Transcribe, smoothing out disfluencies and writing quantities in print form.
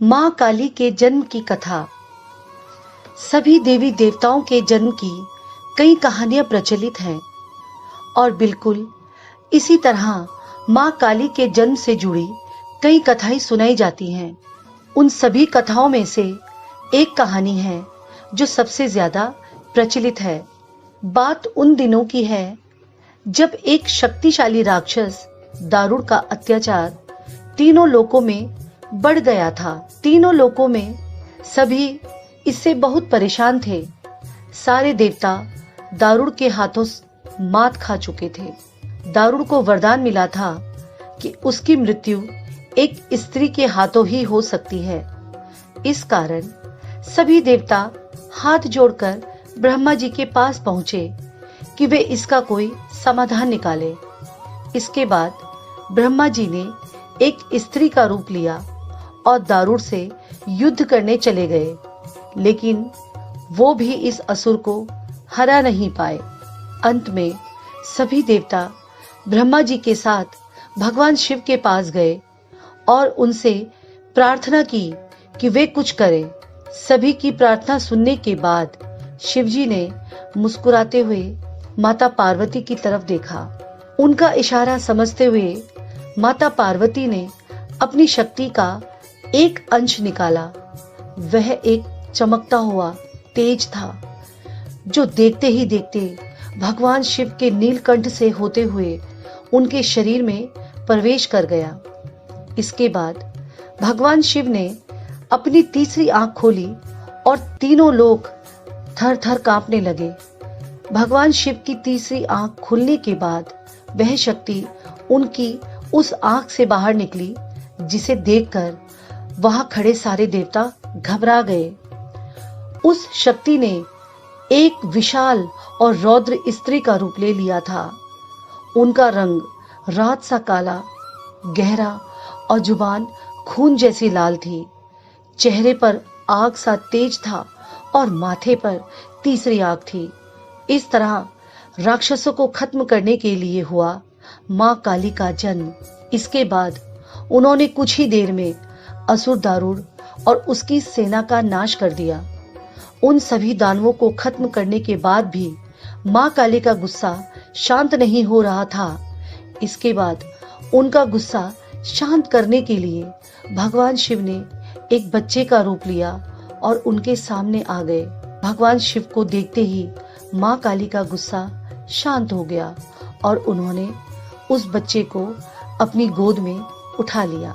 मां काली के जन्म की कथा। सभी देवी देवताओं के जन्म की कई कहानियां प्रचलित हैं और बिल्कुल इसी तरह मां काली के जन्म से जुड़ी कई कथाएं सुनाई जाती हैं। उन सभी कथाओं में से एक कहानी है जो सबसे ज्यादा प्रचलित है। बात उन दिनों की है जब एक शक्तिशाली राक्षस दारुण का अत्याचार तीनों लोकों में बढ़ गया था। तीनों लोकों में सभी इससे बहुत परेशान थे। सारे देवता दारुण के हाथों मात खा चुके थे। दारुण को वरदान मिला था कि उसकी मृत्यु एक स्त्री के हाथों ही हो सकती है। इस कारण सभी देवता हाथ जोड़कर ब्रह्मा जी के पास पहुंचे कि वे इसका कोई समाधान निकाले। इसके बाद ब्रह्मा जी ने एक स्त्री का रूप लिया और दारुण से युद्ध करने चले गए, लेकिन वो भी इस असुर को हरा नहीं पाए। अंत में सभी देवता ब्रह्मा जी के साथ भगवान शिव के पास गए और उनसे प्रार्थना की कि वे कुछ करें। सभी की प्रार्थना सुनने के बाद शिव जी ने मुस्कुराते हुए माता पार्वती की तरफ देखा। उनका इशारा समझते हुए माता पार्वती ने अपनी शक्ति का एक अंश निकाला। वह एक चमकता हुआ तेज था जो देखते ही देखते भगवान शिव के नीलकंठ से होते हुए उनके शरीर में प्रवेश कर गया। इसके बाद भगवान शिव ने अपनी तीसरी आंख खोली और तीनों लोग थर थर कांपने लगे। भगवान शिव की तीसरी आंख खुलने के बाद वह शक्ति उनकी उस आंख से बाहर निकली, जिसे देखकर वहां खड़े सारे देवता घबरा गए। उस शक्ति ने एक विशाल और रौद्र स्त्री का रूप ले लिया था। उनका रंग रात सा काला, गहरा और जुबान खून जैसी लाल थी। चेहरे पर आग सा तेज था और माथे पर तीसरी आग थी। इस तरह राक्षसों को खत्म करने के लिए हुआ मां काली का जन्म। इसके बाद उन्होंने कुछ ही देर में असुर दारुण और उसकी सेना का नाश कर दिया। उन सभी दानवों को खत्म करने के बाद भी मां काली का गुस्सा शांत नहीं हो रहा था। इसके बाद उनका गुस्सा शांत करने के लिए भगवान शिव ने एक बच्चे का रूप लिया और उनके सामने आ गए। भगवान शिव को देखते ही मां काली का गुस्सा शांत हो गया और उन्होंने उस बच्चे को अपनी गोद में उठा लिया।